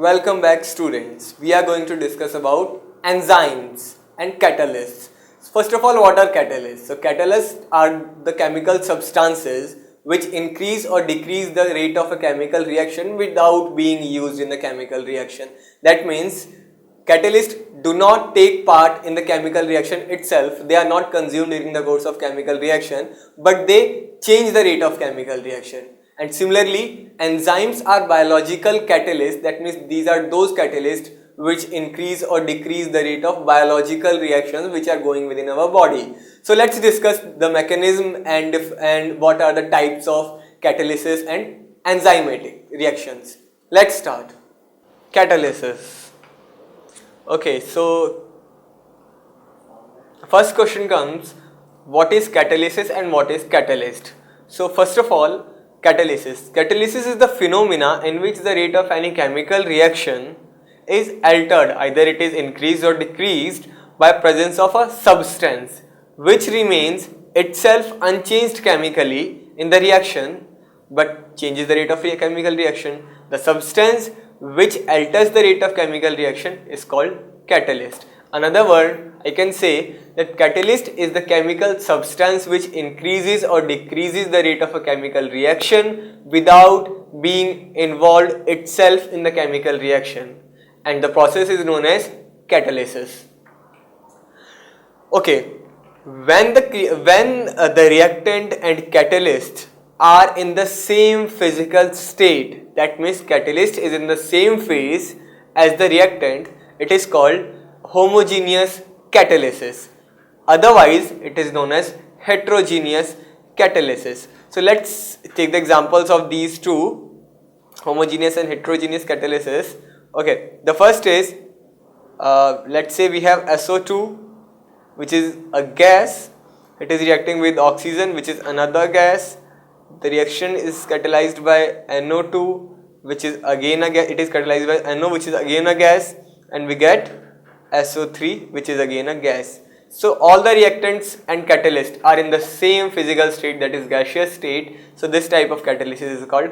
Welcome back students. We are going to discuss about enzymes and catalysts. First of all, what are catalysts? So catalysts are the chemical substances which increase or decrease the rate of a chemical reaction without being used in the chemical reaction. That means catalysts do not take part in the chemical reaction itself. They are not consumed during the course of chemical reaction, but they change the rate of chemical reaction. And similarly, enzymes are biological catalysts. That means these are those catalysts which increase or decrease the rate of biological reactions which are going within our body. So let's discuss the mechanism and what are the types of catalysis and enzymatic reactions. Let's start. Catalysis. Okay, so first question comes, what is catalysis and what is catalyst? So first of all, catalysis. Catalysis is the phenomena in which the rate of any chemical reaction is altered, either it is increased or decreased by presence of a substance which remains itself unchanged chemically in the reaction but changes the rate of chemical reaction. The substance which alters the rate of chemical reaction is called catalyst. Another word, I can say that catalyst is the chemical substance which increases or decreases the rate of a chemical reaction without being involved itself in the chemical reaction, and the process is known as catalysis. Okay, when the reactant and catalyst are in the same physical state, that means catalyst is in the same phase as the reactant, it is called homogeneous catalysis. Otherwise, it is known as heterogeneous catalysis. So let's take the examples of these two, homogeneous and heterogeneous catalysis. Okay, the first is, let's say we have SO2, which is a gas. It is reacting with oxygen, which is another gas. The reaction is catalyzed by NO2, which is again a gas. It is catalyzed by NO, which is again a gas, and we get SO3, which is again a gas. So all the reactants and catalysts are in the same physical state, that is gaseous state. So this type of catalysis is called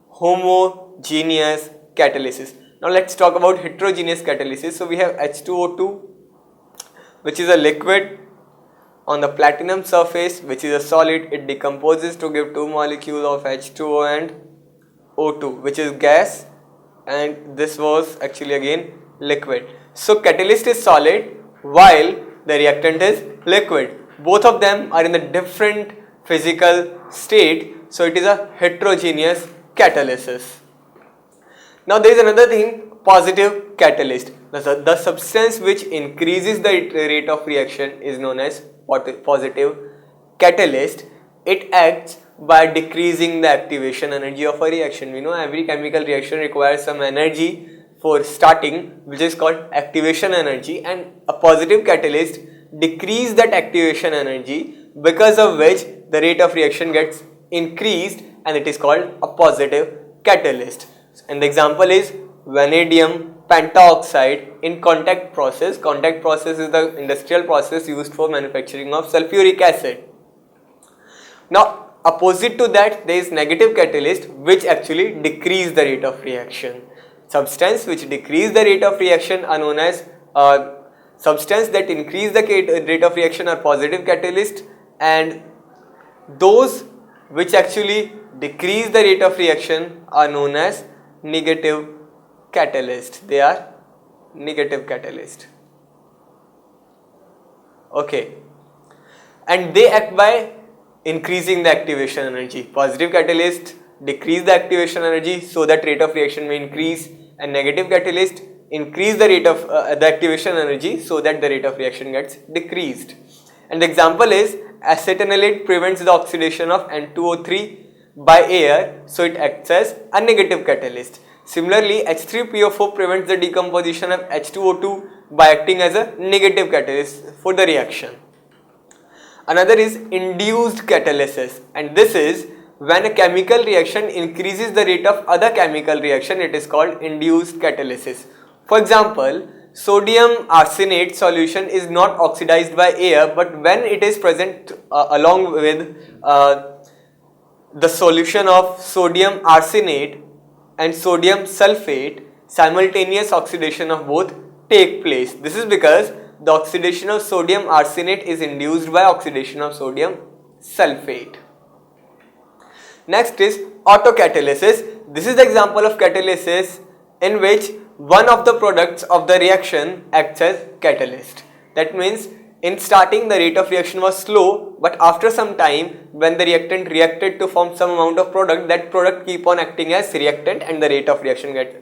homogeneous catalysis. Now let's talk about heterogeneous catalysis. So we have H2O2, which is a liquid on the platinum surface, which is a solid. It decomposes to give two molecules of H2O and O2, which is gas, and this was actually again liquid. So catalyst is solid while the reactant is liquid. Both of them are in a different physical state, so it is a heterogeneous catalysis. Now there is another thing, positive catalyst. The substance which increases the rate of reaction is known as positive catalyst. It acts by decreasing the activation energy of a reaction. We know every chemical reaction requires some energy for starting, which is called activation energy, and a positive catalyst decrease that activation energy, because of which the rate of reaction gets increased, and it is called a positive catalyst. And the example is vanadium pentaoxide in contact process. Contact process is the industrial process used for manufacturing of sulfuric acid. Now opposite to that, there is negative catalyst which actually decrease the rate of reaction. Substance which decrease the rate of reaction are known as substance that increase the rate of reaction are positive catalyst, and those which actually decrease the rate of reaction are known as negative catalyst. They are negative catalyst. Okay, and they act by increasing the activation energy. Positive catalyst decrease the activation energy so that rate of reaction may increase, and negative catalyst increase the rate of the activation energy so that the rate of reaction gets decreased. And the example is acetanilate prevents the oxidation of N2O3 by air, so it acts as a negative catalyst. Similarly, H3PO4 prevents the decomposition of H2O2 by acting as a negative catalyst for the reaction. Another is induced catalysis, and this is when a chemical reaction increases the rate of other chemical reaction. It is called induced catalysis. For example, sodium arsenate solution is not oxidized by air, but when it is present along with the solution of sodium arsenate and sodium sulfate, simultaneous oxidation of both take place. This is because the oxidation of sodium arsenate is induced by oxidation of sodium sulfate. Next is autocatalysis. This is the example of catalysis in which one of the products of the reaction acts as catalyst. That means in starting the rate of reaction was slow, but after some time when the reactant reacted to form some amount of product, that product keep on acting as reactant and the rate of reaction gets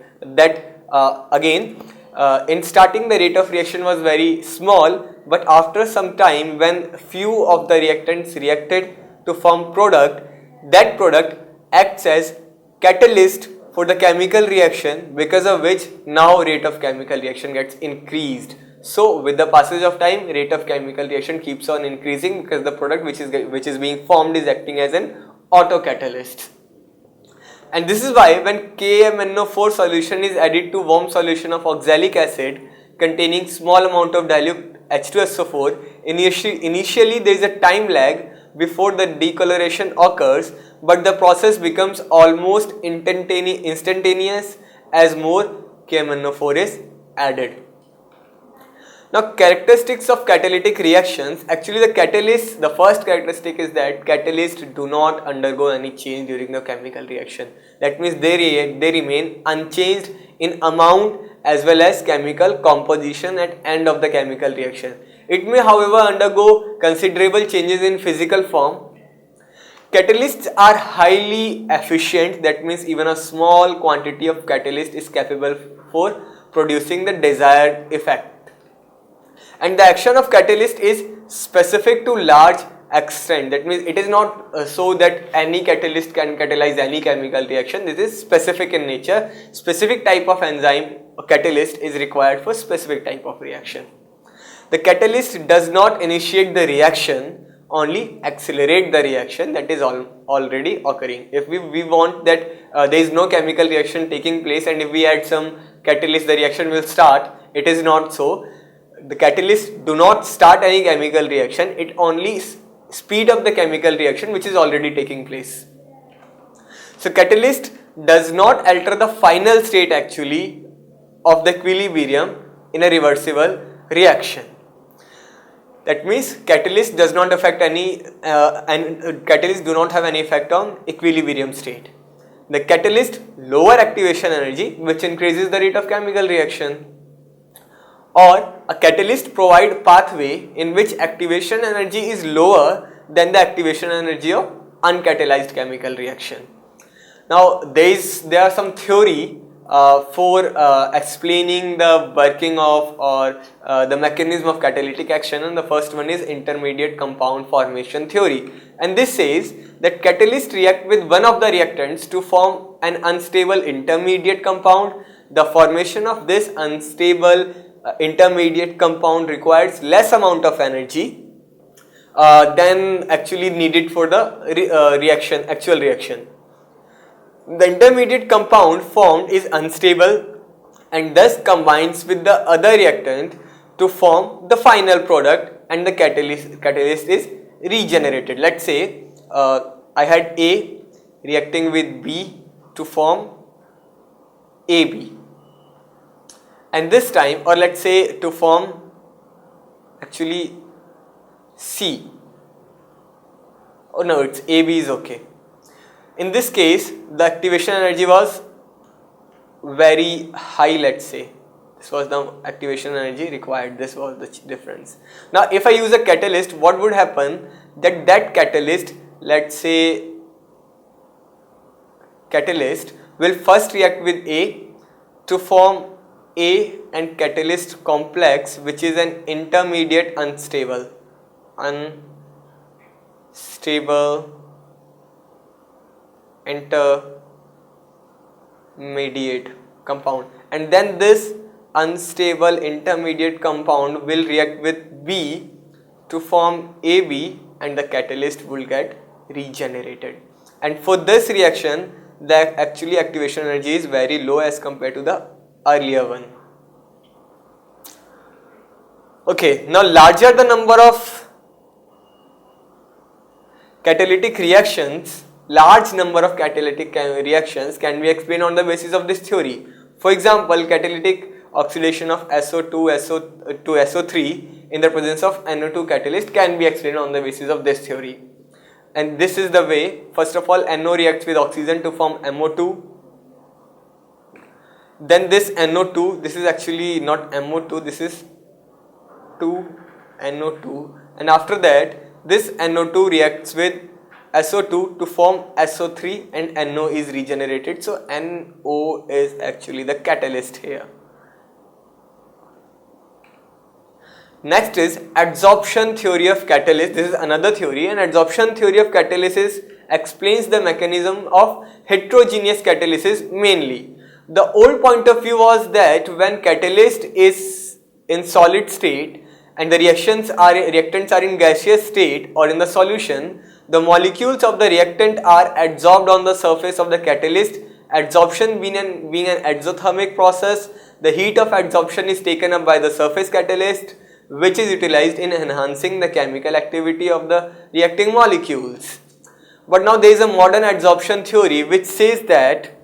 in starting the rate of reaction was very small, but after some time when few of the reactants reacted to form product, that product acts as catalyst for the chemical reaction, because of which now rate of chemical reaction gets increased. So with the passage of time, rate of chemical reaction keeps on increasing because the product which is being formed is acting as an autocatalyst. And this is why when KMnO4 solution is added to warm solution of oxalic acid containing small amount of dilute H2SO4, initially there is a time lag before the decoloration occurs, but the process becomes almost instantaneous as more KMnO4 is added. Now, characteristics of catalytic reactions. Actually, the first characteristic is that catalysts do not undergo any change during the chemical reaction. That means they remain unchanged in amount as well as chemical composition at end of the chemical reaction. It may, however, undergo considerable changes in physical form. Catalysts are highly efficient. That means even a small quantity of catalyst is capable for producing the desired effect. And the action of catalyst is specific to large extent. That means it is not so that any catalyst can catalyze any chemical reaction. This is specific in nature. Specific type of enzyme or catalyst is required for specific type of reaction. The catalyst does not initiate the reaction, only accelerate the reaction that is already occurring. If we want that there is no chemical reaction taking place, and if we add some catalyst, the reaction will start. It is not so. The catalyst do not start any chemical reaction, it only speed up the chemical reaction which is already taking place. So catalyst does not alter the final state actually of the equilibrium in a reversible reaction. That means catalyst does not affect any catalyst do not have any effect on equilibrium state. The catalyst lower activation energy which increases the rate of chemical reaction, or a catalyst provide pathway in which activation energy is lower than the activation energy of uncatalyzed chemical reaction. Now there are some theory for explaining the working of or the mechanism of catalytic action, and the first one is intermediate compound formation theory, and this says that catalysts react with one of the reactants to form an unstable intermediate compound. The formation of this unstable intermediate compound requires less amount of energy than actually needed for the actual reaction. The intermediate compound formed is unstable and thus combines with the other reactant to form the final product, and the catalyst is regenerated. Let's say I had A reacting with B to form AB, and this time, or let's say to form actually C, oh no, it's AB is okay. In this case the activation energy was very high, let's say this was the activation energy required, this was the difference. Now if I use a catalyst, what would happen, that catalyst, let's say catalyst will first react with A to form A and catalyst complex, which is an intermediate unstable intermediate compound, and then this unstable intermediate compound will react with B to form AB, and the catalyst will get regenerated. And for this reaction the actually activation energy is very low as compared to the earlier one. Okay, now larger the number of catalytic reactions, large number of catalytic reactions can be explained on the basis of this theory. For example, catalytic oxidation of SO2 to SO3 in the presence of NO2 catalyst can be explained on the basis of this theory. And this is the way. First of all, NO reacts with oxygen to form MO2. Then this NO2, this is actually not MO2, this is 2NO2, and after that this NO2 reacts with SO2 to form SO3 and NO is regenerated. So NO is actually the catalyst here. Next is adsorption theory of catalyst. This is another theory, and adsorption theory of catalysis explains the mechanism of heterogeneous catalysis mainly. The old point of view was that when catalyst is in solid state and the reactants are in gaseous state or in the solution, the molecules of the reactant are adsorbed on the surface of the catalyst. Adsorption being an exothermic process, the heat of adsorption is taken up by the surface catalyst, which is utilized in enhancing the chemical activity of the reacting molecules. But now there is a modern adsorption theory which says that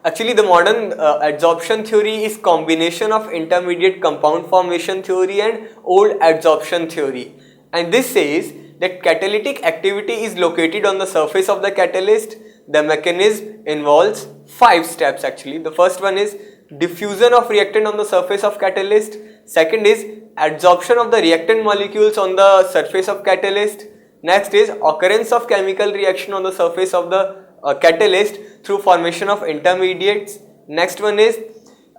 actually the modern adsorption theory is combination of intermediate compound formation theory and old adsorption theory, and this says that catalytic activity is located on the surface of the catalyst. The mechanism involves 5 steps actually. The first one is diffusion of reactant on the surface of catalyst. Second is adsorption of the reactant molecules on the surface of catalyst. Next is occurrence of chemical reaction on the surface of the catalyst through formation of intermediates. Next one is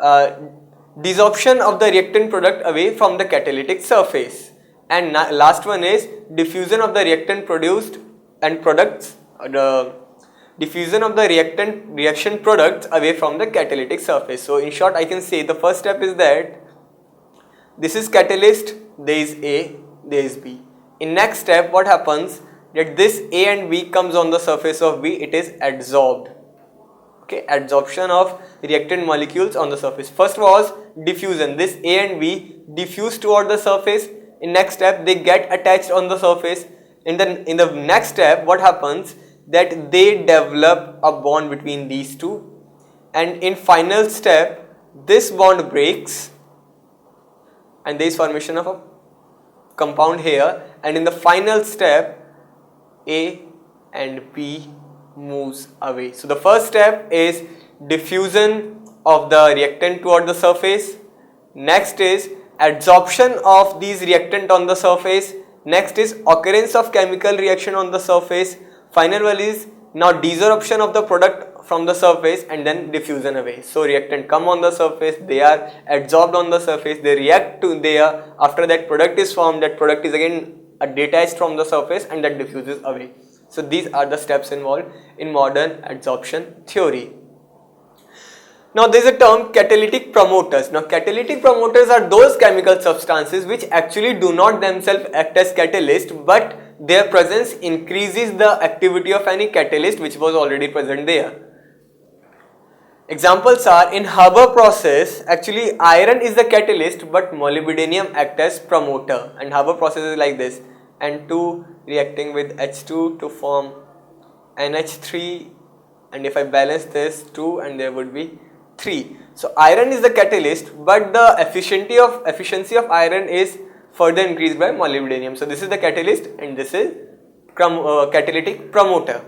desorption of the reactant product away from the catalytic surface, and last one is diffusion of the reactant produced and products, diffusion of the reaction products away from the catalytic surface. So in short, I can say the first step is that this is catalyst, there is A, there is B. In next step, what happens that this A and B comes on the surface of B, it is adsorbed. Okay, adsorption of reactant molecules on the surface. First was diffusion. This A and B diffuse toward the surface. In next step, they get attached on the surface. In the next step, what happens that they develop a bond between these two, and in final step, this bond breaks, and there is formation of a compound here, and in the final step, A and B moves away. So the first step is diffusion of the reactant toward the surface. Next is adsorption of these reactant on the surface. Next is occurrence of chemical reaction on the surface. Final one is now desorption of the product from the surface and then diffusion away. So reactant come on the surface, they are adsorbed on the surface, they react to there. After that product is formed, that product is again detached from the surface and that diffuses away. So these are the steps involved in modern adsorption theory. Now there is a term catalytic promoters. Now catalytic promoters are those chemical substances which actually do not themselves act as catalyst, but their presence increases the activity of any catalyst which was already present there. Examples are in Haber process, actually iron is the catalyst but molybdenum acts as promoter, and Haber process is like this: N2 reacting with H2 to form NH3, and if I balance this 2 and there would be 3. So iron is the catalyst but the efficiency of iron is further increased by molybdenum. So this is the catalyst and this is catalytic promoter.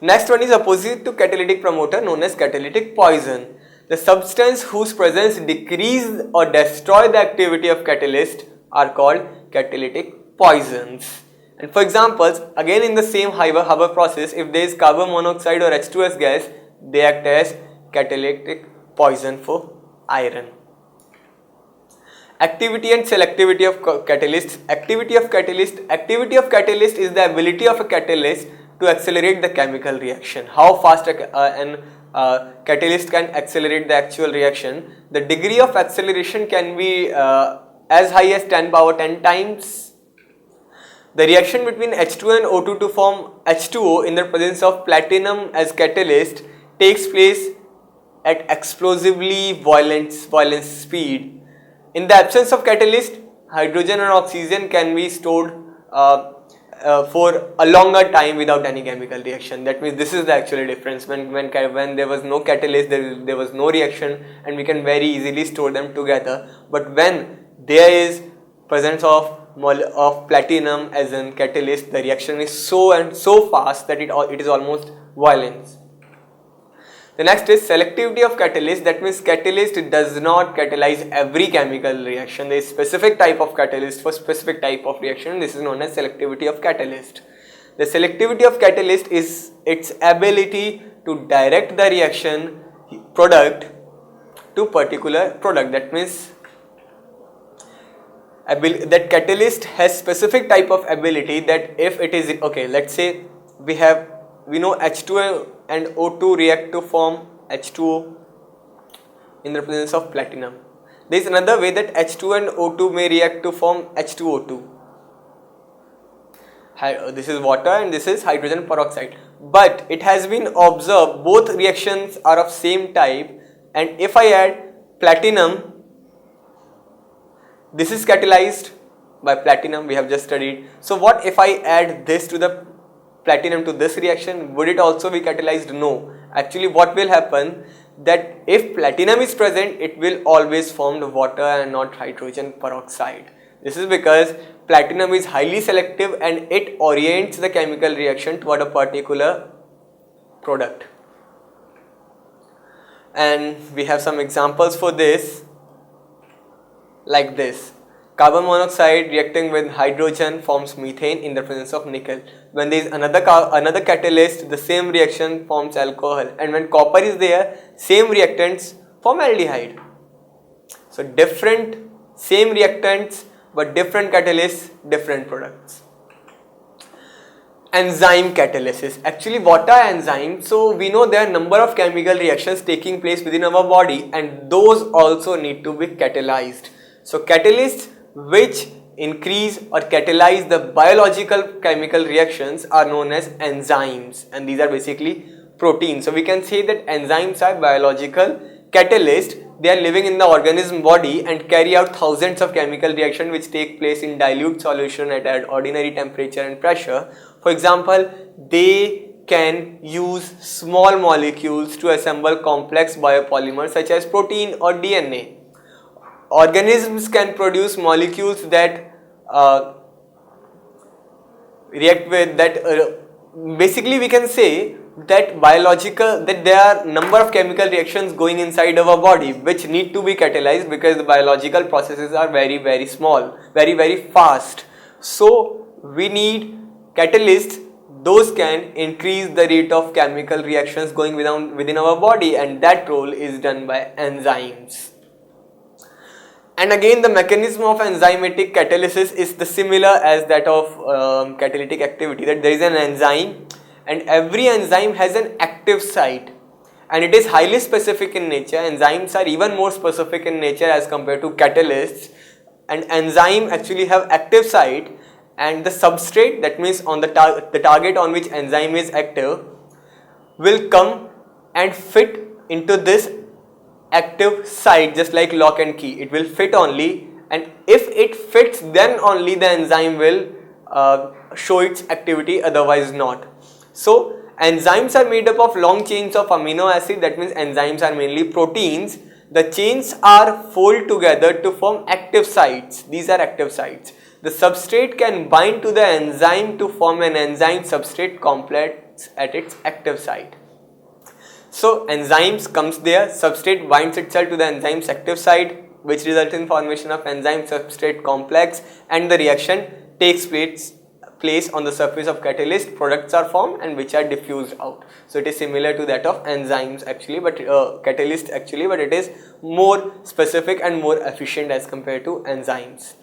Next one is opposite to catalytic promoter, known as catalytic poison. The substance whose presence decrease or destroy the activity of catalyst are called catalytic poisons. And for examples, again in the same Haber process, if there is carbon monoxide or H2S gas, they act as catalytic poison for iron. Activity and selectivity of catalysts. Activity of catalyst is the ability of a catalyst to accelerate the chemical reaction. How fast an catalyst can accelerate the actual reaction. The degree of acceleration can be as high as 10 power 10 times. The reaction between H2 and O2 to form H2O in the presence of platinum as catalyst takes place at explosively violent speed. In the absence of catalyst, hydrogen and oxygen can be stored for a longer time without any chemical reaction. That means this is the actual difference. When there was no catalyst, there was no reaction, and we can very easily store them together. But when there is presence of platinum as a catalyst, the reaction is so fast that it is almost violent. The next is selectivity of catalyst. That means catalyst does not catalyze every chemical reaction. There is specific type of catalyst for specific type of reaction. This is known as selectivity of catalyst. The selectivity of catalyst is its ability to direct the reaction product to particular product. That means that catalyst has specific type of ability that if it is, okay, let's say we know H2 and O2 react to form H2O in the presence of platinum. There is another way that H2 and O2 may react to form H2O2. This is water and this is hydrogen peroxide. But it has been observed both reactions are of same type, and if I add platinum, this is catalyzed by platinum, we have just studied. So what if I add this to the platinum to this reaction, would it also be catalyzed? No. Actually what will happen, that if platinum is present, it will always form water and not hydrogen peroxide. This is because platinum is highly selective and it orients the chemical reaction toward a particular product. And we have some examples for this, like this. Carbon monoxide reacting with hydrogen forms methane in the presence of nickel. When there is another catalyst, the same reaction forms alcohol, and when copper is there, same reactants form aldehyde. So different, same reactants but different catalysts, different products. Enzyme catalysis. Actually what are enzymes? So we know there are number of chemical reactions taking place within our body, and those also need to be catalyzed. So catalysts which increase or catalyze the biological chemical reactions are known as enzymes, and these are basically proteins. So we can say that enzymes are biological catalysts. They are living in the organism body and carry out thousands of chemical reactions which take place in dilute solution at ordinary temperature and pressure. For example, they can use small molecules to assemble complex biopolymers such as protein or DNA. Organisms can produce molecules that react with that. Basically we can say that there are number of chemical reactions going inside our body which need to be catalyzed, because the biological processes are very small, very fast. So we need catalysts. Those can increase the rate of chemical reactions going within our body, and that role is done by enzymes. And again, the mechanism of enzymatic catalysis is similar as that of catalytic activity, that there is an enzyme and every enzyme has an active site, and it is highly specific in nature. Enzymes are even more specific in nature as compared to catalysts, and enzyme actually have active site, and the substrate, that means on the target on which enzyme is active, will come and fit into this active site just like lock and key. It will fit only, and if it fits then only the enzyme will show its activity, otherwise not. So enzymes are made up of long chains of amino acid. That means enzymes are mainly proteins. The chains are folded together to form active sites. These are active sites. The substrate can bind to the enzyme to form an enzyme substrate complex at its active site. So enzymes comes there, substrate binds itself to the enzyme's active site, which results in formation of enzyme substrate complex, and the reaction takes place on the surface of catalyst. Products are formed and which are diffused out. So it is similar to that of enzymes actually, but catalyst actually, but it is more specific and more efficient as compared to enzymes.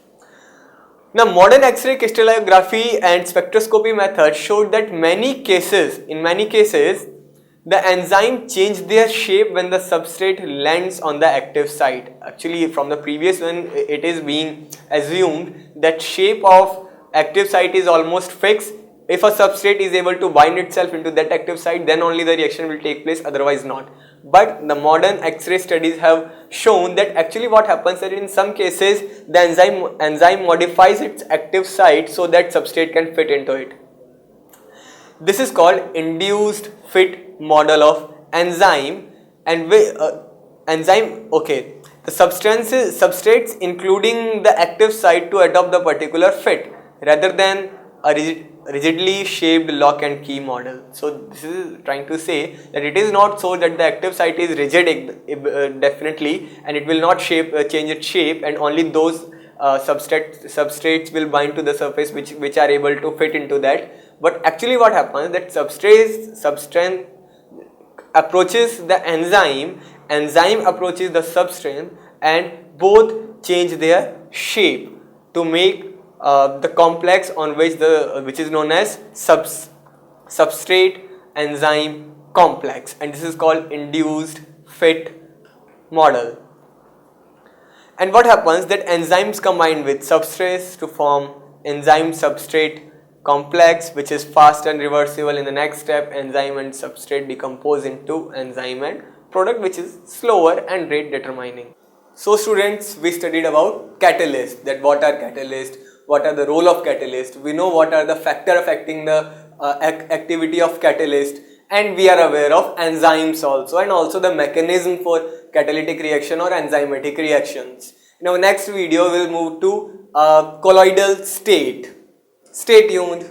Now modern X-ray crystallography and spectroscopy methods showed that in many cases the enzyme change their shape when the substrate lands on the active site. Actually from the previous one, it is being assumed that shape of active site is almost fixed. If a substrate is able to bind itself into that active site, then only the reaction will take place, otherwise not. but the modern X-ray studies have shown that actually what happens that in some cases the enzyme modifies its active site so that substrate can fit into it. This is called induced fit model of enzyme. And the substrates including the active site to adopt the particular fit rather than a rigidly shaped lock and key model. So this is trying to say that it is not so that the active site is rigid definitely, and it will not change its shape, and only those substrates will bind to the surface which are able to fit into that. But actually what happens that substrate approaches the enzyme approaches the substrate, and both change their shape to make the complex on which is known as substrate enzyme complex, and this is called induced fit model. And what happens that enzymes combine with substrates to form enzyme substrate complex, which is fast and reversible. In the next step, enzyme and substrate decompose into enzyme and product, which is slower and rate determining. So students, we studied about catalyst, that what are catalysts, what are the role of catalyst, we know what are the factor affecting the activity of catalyst, and we are aware of enzymes also, and also the mechanism for catalytic reaction or enzymatic reactions. In our next video, we will move to colloidal state. Stay tuned.